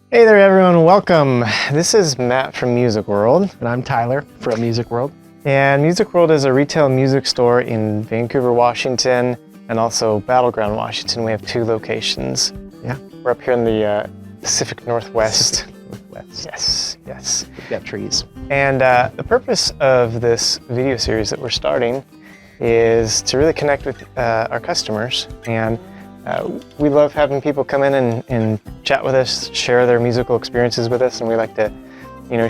Hey there everyone, welcome. This is Matt from Music World. And I'm Tyler from Music World. And Music World is a retail music store in Vancouver, Washington, and also Battleground, Washington. We have 2 locations. Yeah. We're up here in the Pacific Northwest. Northwest. Yes. We've got trees. And the purpose of this video series that we're starting is to really connect with our customers. And we love having people come in and chat with us, share their musical experiences with us, and we like to,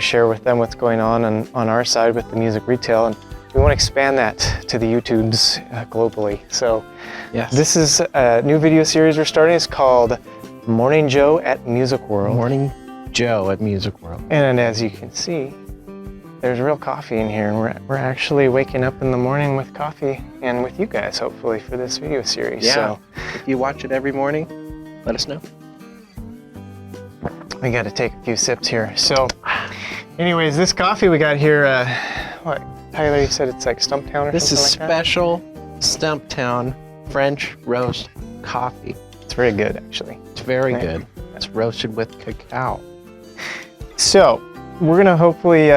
share with them what's going on our side with the music retail, and we want to expand that to the YouTubes globally. So yes. This is a new video series we're starting. It's called Morning Joe at Music World. Morning Joe at Music World. And as you can see, there's real coffee in here, and we're actually waking up in the morning with coffee and with you guys, hopefully, for this video series. Yeah. So if you watch it every morning, let us know. we got to take a few sips here. So anyways, this coffee we got here, what, Tyler, you said it's like Stumptown or This is something like that? special Stumptown French roast coffee. It's very good, actually. It's very Yeah. good. It's roasted with cacao. So we're going to hopefully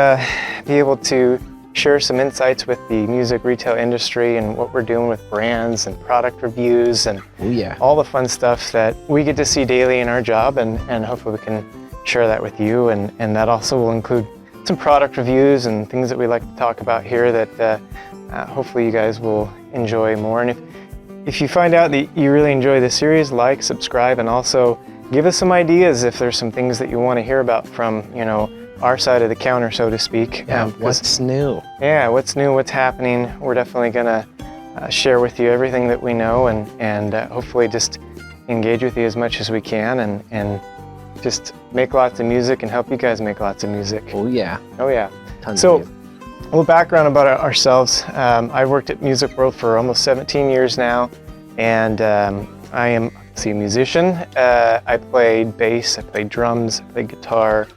be able to share some insights with the music retail industry and what we're doing with brands and product reviews and Oh yeah. all the fun stuff that we get to see daily in our job, and hopefully we can share that with you, and that also will include some product reviews and things that we like to talk about here that hopefully you guys will enjoy more. And if you find out that you really enjoy this series, like, subscribe, and also give us some ideas if there's some things that you want to hear about from, our side of the counter, so to speak. Yeah, what's new? Yeah, what's new, what's happening. We're definitely gonna share with you everything that we know, and hopefully just engage with you as much as we can, and just make lots of music and help you guys make lots of music. Oh yeah. Oh yeah. Tons So, of you. a little background about ourselves. I've worked at Music World for almost 17 years now, and I am a musician. I played bass, I played drums, I played guitar,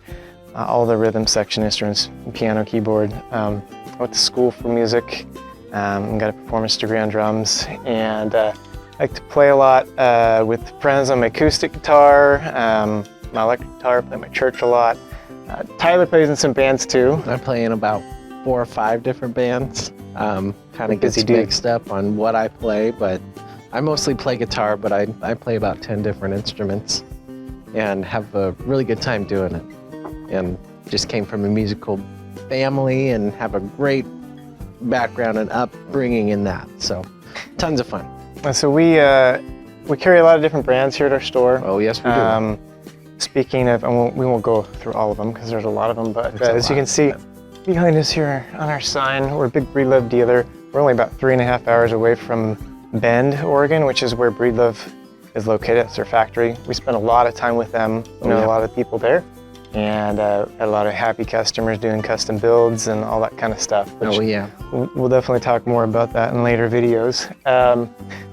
all the rhythm section instruments, piano, keyboard. I went to school for music, and got a performance degree on drums, and I like to play a lot with friends on my acoustic guitar, my electric guitar, I play my church a lot. Tyler plays in some bands too. I play in about 4 or 5 different bands. Kind of Busy gets dude. mixed up on what I play, but I mostly play guitar, but I play about 10 different instruments and have a really good time doing it. And just came from a musical family and have a great background and upbringing in that. So tons of fun. So we carry a lot of different brands here at our store. Oh yes, we do. Speaking of, we won't go through all of them because there's a lot of them, but There's a as you lot, can see behind us here on our sign, we're a big Breedlove dealer. We're only about 3.5 hours away from Bend, Oregon, which is where Breedlove is located. It's their factory. We spend a lot of time with them, yeah. a lot of people there, and a lot of happy customers doing custom builds and all that kind of stuff. Oh yeah. We'll definitely talk more about that in later videos.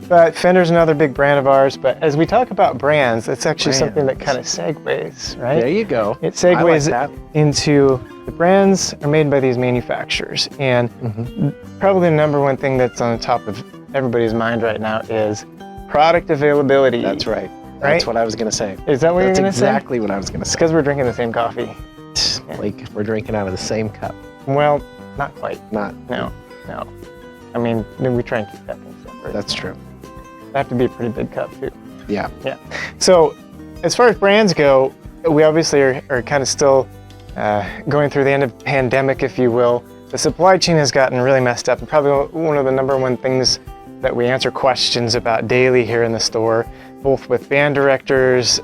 But Fender's another big brand of ours, but as we talk about brands, it's actually something that kind of segues, right? There you go. It segues I like that. into the brands are made by these manufacturers, and probably the number one thing that's on the top of everybody's mind right now is product availability. That's right. Right? That's what I was gonna say. Is that what you're That's going to say? exactly what I was gonna It's say. because we're drinking the same coffee. Like we're drinking out of the same cup. Well, not quite. Not. No. I mean, we try and keep that thing separate. That's true. They have to be a pretty big cup too. Yeah. Yeah. So as far as brands go, we obviously are kind of still going through the end of the pandemic, if you will. The supply chain has gotten really messed up, and probably one of the number one things that we answer questions about daily here in the store, both with band directors,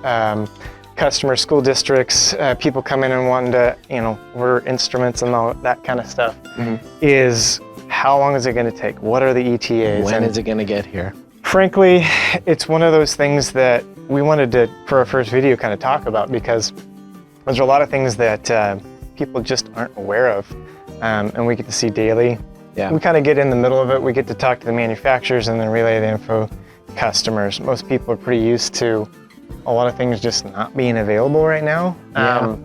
customers, school districts, people come in and wanting to, order instruments and all that kind of stuff, is how long is it going to take? What are the ETAs? When is it gonna get here? Frankly, it's one of those things that we wanted to, for our first video, kind of talk about, because there's a lot of things that people just aren't aware of, and we get to see daily. Yeah. We kind of get in the middle of it. We get to talk to the manufacturers and then relay the info to customers. Most people are pretty used to a lot of things just not being available right now. Yeah.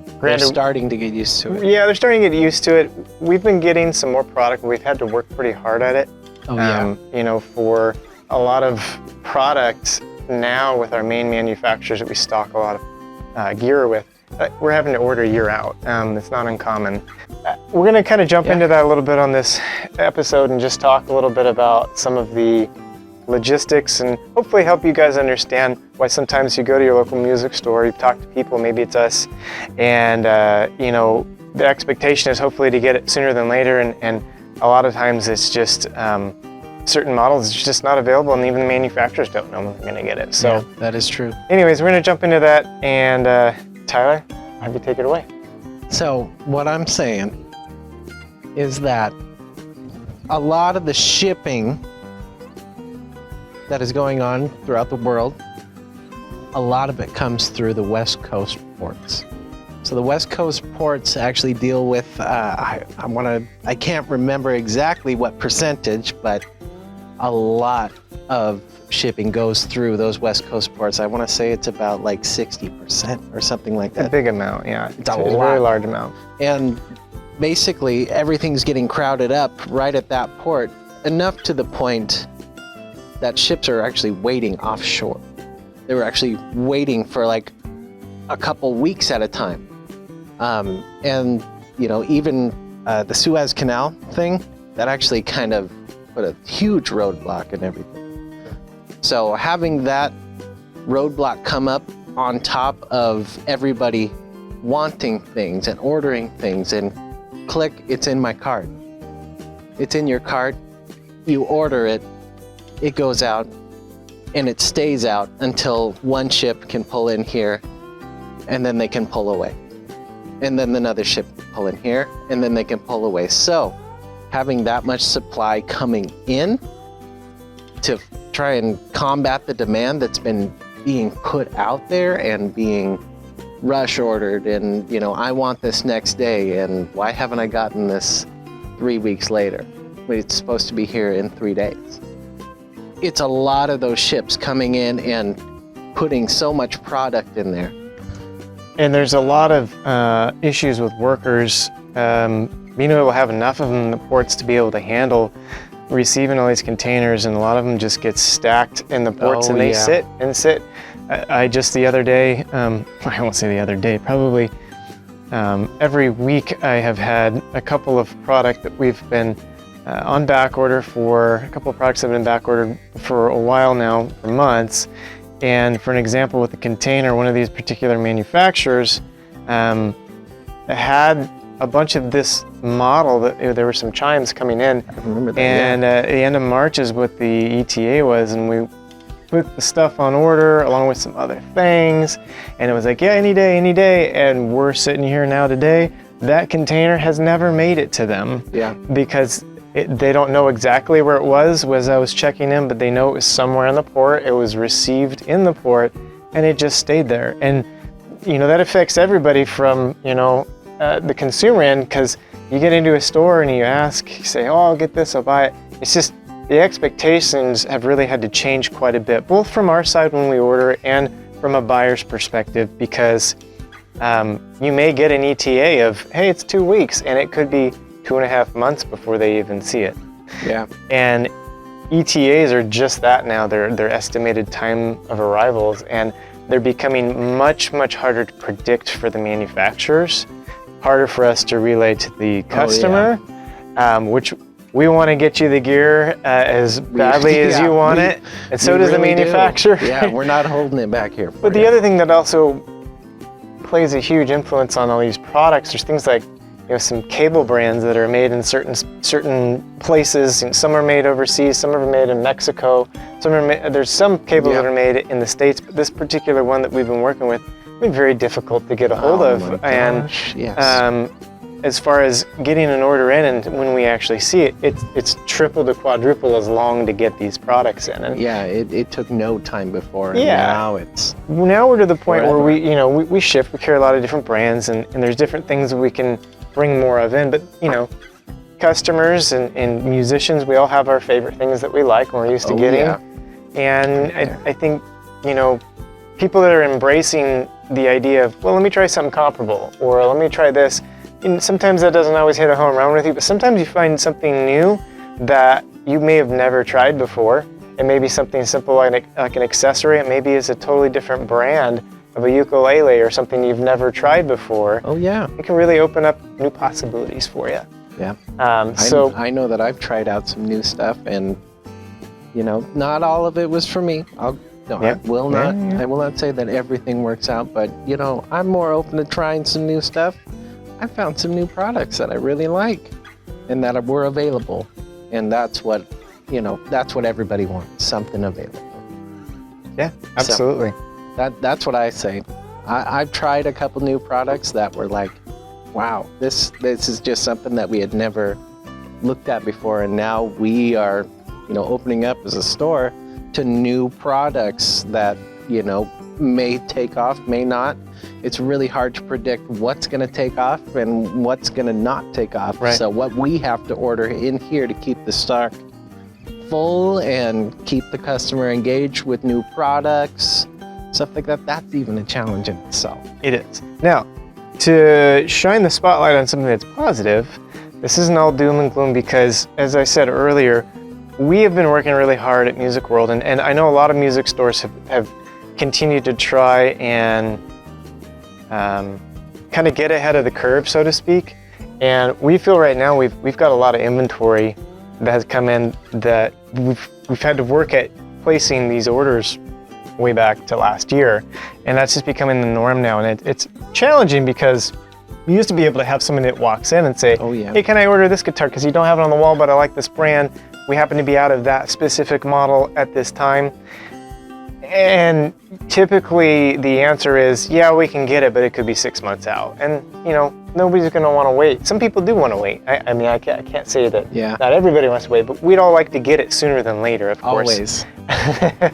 They're Granted, starting to get used to it. yeah, they're starting to get used to it. We've been getting some more product. We've had to work pretty hard at it. Oh yeah. For a lot of product now with our main manufacturers that we stock a lot of gear with, we're having to order a year out. It's not uncommon. We're going to kind of jump into that a little bit on this episode and just talk a little bit about some of the logistics and hopefully help you guys understand why sometimes you go to your local music store, you talk to people, maybe it's us, and you know, the expectation is hopefully to get it sooner than later, and a lot of times it's just certain models it's just not available, and even the manufacturers don't know when they're going to get it. So yeah, that is true. Anyways, we're going to jump into that, and Tyler, I'll have you take it away. So what I'm saying is that a lot of the shipping that is going on throughout the world, a lot of it comes through the West Coast ports. So the West Coast ports actually deal with, I can't remember exactly what percentage, but a lot of shipping goes through those West Coast ports. I want to say it's about like 60% or something like that. A big amount, yeah. It's a lot. very large amount. And basically everything's getting crowded up right at that port, enough to the point that ships are actually waiting offshore. They were actually waiting for like a couple weeks at a time. And you know, even the Suez Canal thing, that actually kind of put a huge roadblock in everything. So having that roadblock come up on top of everybody wanting things and ordering things, and click, it's in my cart. It's in your cart, you order it, it goes out, and it stays out until one ship can pull in here, and then they can pull away. And then another ship can pull in here, and then they can pull away. So having that much supply coming in to try and combat the demand that's been being put out there and being rush ordered, and you know, I want this next day, and why haven't I gotten this 3 weeks later? It's supposed to be here in 3 days. It's a lot of those ships coming in and putting so much product in there. And there's a lot of issues with workers being able to have enough of them in the ports to be able to handle receiving all these containers, and a lot of them just get stacked in the ports, and they sit and sit. I just the other day, I won't say the other day, probably every week I have had a couple of product that we've been on back order for, a couple of products have been back ordered for a while now, for months. And for an example with the container, one of these particular manufacturers had a bunch of this model that there were some chimes coming in. I remember that. And at the end of March is what the ETA was, and we put the stuff on order along with some other things, and it was like, yeah, any day, and we're sitting here now today. That container has never made it to them. Yeah. Because they don't know exactly where it was as I was checking in, but they know it was somewhere in the port. It was received in the port, and it just stayed there. And you know, that affects everybody from, you know, the consumer end, because you get into a store and you ask, you say, oh, I'll get this, I'll buy it. It's just the expectations have really had to change quite a bit, both from our side when we order and from a buyer's perspective, because you may get an ETA of, hey, it's 2 weeks, and it could be 2.5 months before they even see it. Yeah. And ETAs are just that now. They're estimated time of arrivals, and they're becoming much, much harder to predict for the manufacturers, harder for us to relay to the customer, which we want to get you the gear as badly as you want it, and so does really the manufacturer. Yeah, we're not holding it back here. But the other thing that also plays a huge influence on all these products, there's things like, you know, some cable brands that are made in certain places. And some are made overseas, some are made in Mexico. There's some cables that are made in the States, but this particular one that we've been working with, it's been very difficult to get a hold of. And as far as getting an order in, and when we actually see it, it's triple to quadruple as long to get these products in. And it took no time before, and now we're to the point where we ship, we carry a lot of different brands, and there's different things that we can bring more of in, but you know, customers and musicians, we all have our favorite things that we like and we're used to getting. And I think, you know, people that are embracing the idea of, well, let me try something comparable, or let me try this. And sometimes that doesn't always hit a home run with you, but sometimes you find something new that you may have never tried before. It may be something simple like an accessory. It maybe is a totally different brand, of a ukulele or something you've never tried before, Oh yeah. it can really open up new possibilities for you. Yeah. So I know that I've tried out some new stuff, and you know, not all of it was for me. I will not. Yeah. I will not say that everything works out, but you know, I'm more open to trying some new stuff. I found some new products that I really like, and that were available, and that's what everybody wants. Something available. Yeah, absolutely. That's what I say. I've tried a couple new products that were like, wow, this is just something that we had never looked at before, and now we are, you know, opening up as a store to new products that, you know, may take off, may not. It's really hard to predict what's going to take off and what's going to not take off. Right. So what we have to order in here to keep the stock full and keep the customer engaged with new products, stuff like that, that's even a challenge in itself. It is. Now, to shine the spotlight on something that's positive, this isn't all doom and gloom because, as I said earlier, we have been working really hard at Music World, and I know a lot of music stores have continued to try and kind of get ahead of the curve, so to speak. And we feel right now we've got a lot of inventory that has come in that we've had to work at placing these orders way back to last year, and that's just becoming the norm now. And it's challenging because we used to be able to have someone that walks in and say, Oh, yeah. hey, can I order this guitar because you don't have it on the wall, but I like this brand. We happen to be out of that specific model at this time. And typically the answer is, yeah, we can get it, but it could be 6 months out. And, you know, nobody's going to want to wait. Some people do want to wait. I mean, I can't say that not everybody wants to wait, but we'd all like to get it sooner than later, of course. Always.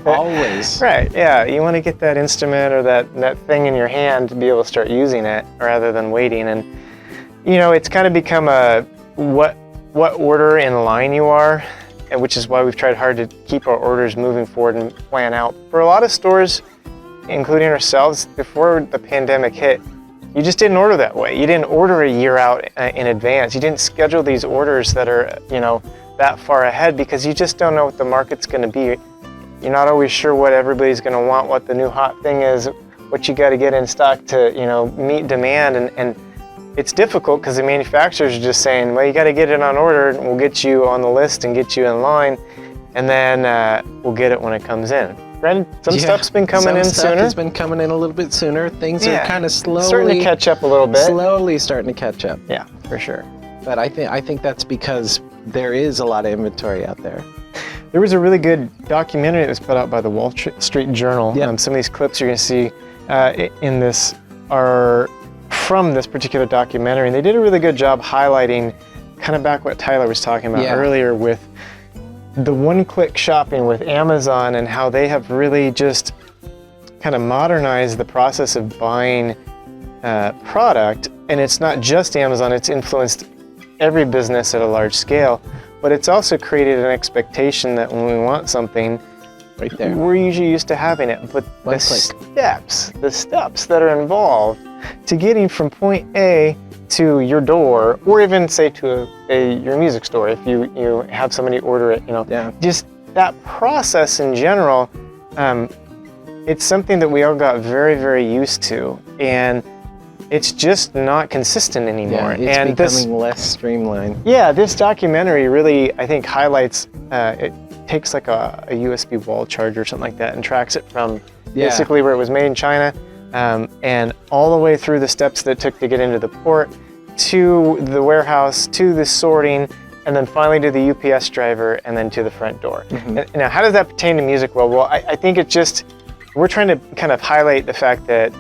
Always. Right, yeah. You want to get that instrument or that thing in your hand to be able to start using it rather than waiting. And, you know, it's kind of become a what order in line you are, which is why we've tried hard to keep our orders moving forward and plan out. For a lot of stores, including ourselves, before the pandemic hit, you just didn't order that way. You didn't order a year out in advance. You didn't schedule these orders that are, you know, that far ahead because you just don't know what the market's going to be. You're not always sure what everybody's going to want, what the new hot thing is, what you got to get in stock to, you know, meet demand. And it's difficult because the manufacturers are just saying, well, you got to get it on order and we'll get you on the list and get you in line, and then we'll get it when it comes in. Granted, some stuff's been coming in sooner. Some stuff has been coming in a little bit sooner. Things are kind of starting to catch up a little bit. Slowly starting to catch up. Yeah, for sure. But I think that's because there is a lot of inventory out there. There was a really good documentary that was put out by the Wall Street Journal. Yep. Some of these clips you're going to see in this are from this particular documentary. And they did a really good job highlighting kind of back what Tyler was talking about earlier with the one-click shopping with Amazon and how they have really just kind of modernized the process of buying product. And it's not just Amazon, it's influenced every business at a large scale, but it's also created an expectation that when we want something, right there, we're usually used to having it. But the steps that are involved to getting from point A to your door, or even say to your music store, if you have somebody order it, you know, just that process in general, it's something that we all got very, very used to, and it's just not consistent anymore. Yeah, it's becoming less streamlined. Yeah, this documentary really, I think, highlights, it takes like a USB wall charger or something like that and tracks it from basically where it was made in China, and all the way through the steps that it took to get into the port, to the warehouse, to the sorting, and then finally to the UPS driver, and then to the front door. And now, how does that pertain to Music World? Well, I think it's just, we're trying to kind of highlight the fact that,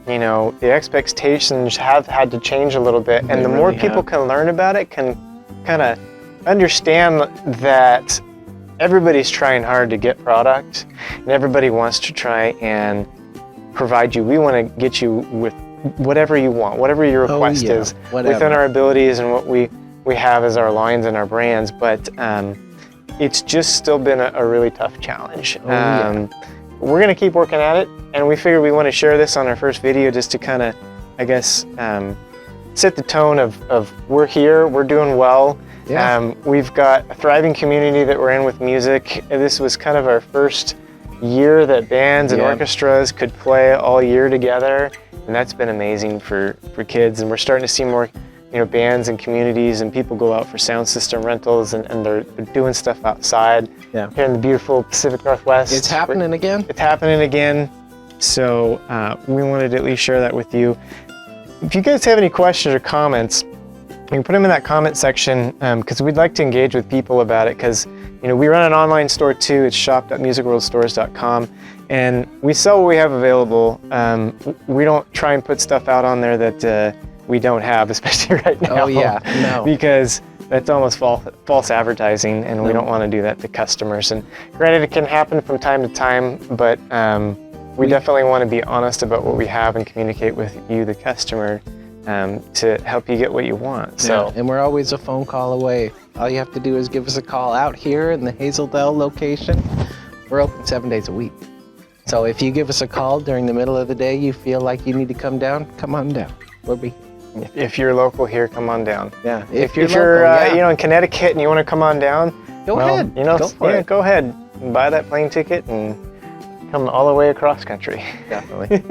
you know, the expectations have had to change a little bit, and the more people can learn about it, can kind of understand that everybody's trying hard to get product, and everybody wants to try and provide you. We want to get you with whatever you want, whatever your request is, within our abilities and what we have as our lines and our brands. But it's just still been a really tough challenge. We're going to keep working at it, and we figured we want to share this on our first video just to kind of, I guess, set the tone of we're here, we're doing well. We've got a thriving community that we're in with music. This was kind of our first year that bands and Yeah. orchestras could play all year together, and that's been amazing for kids. And we're starting to see more, bands and communities and people go out for sound system rentals, and they're doing stuff outside. Yeah. Here in the beautiful Pacific Northwest. It's happening again. It's happening again. So we wanted to at least share that with you. If you guys have any questions or comments, you can put them in that comment section, because we'd like to engage with people about it, because we run an online store too. It's shop.musicworldstores.com, and we sell what we have available. We don't try and put stuff out on there that we don't have, especially right now. Oh yeah, no. Because that's almost false advertising, and we don't want to do that to customers. And granted, it can happen from time to time, but we definitely want to be honest about what we have and communicate with you, the customer, to help you get what you want. So, And we're always a phone call away. All you have to do is give us a call out here in the Hazeldale location. We're open 7 days a week. So if you give us a call during the middle of the day, you feel like you need to come down, come on down. We'll be. if you're local here, come on down. Yeah. If you're you're local, yeah. in Connecticut and you want to come on down, Go ahead. Go for it. Go ahead. Buy that plane ticket and come all the way across country. Definitely.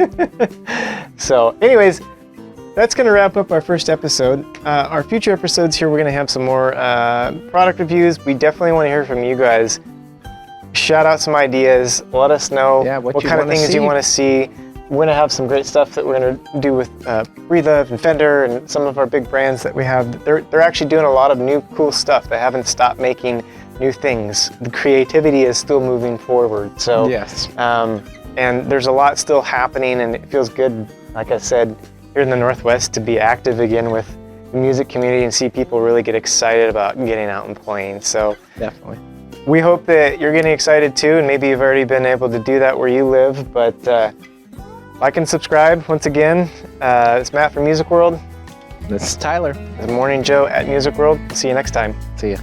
So, anyways, that's going to wrap up our first episode. Our future episodes here, we're going to have some more product reviews. We definitely want to hear from you guys. Shout out some ideas. Let us know what kind of things you want to see. We're going to have some great stuff that we're going to do with Breathe and Fender and some of our big brands that we have. They're actually doing a lot of new cool stuff. They haven't stopped making new things. The creativity is still moving forward. So Yes. And there's a lot still happening, and it feels good, like I said, here in the Northwest to be active again with the music community and see people really get excited about getting out and playing. So Definitely. we hope that you're getting excited too, and maybe you've already been able to do that where you live. But like and subscribe once again. It's Matt from Music World. This is Tyler. This is Morning Joe at Music World. See you next time. See ya.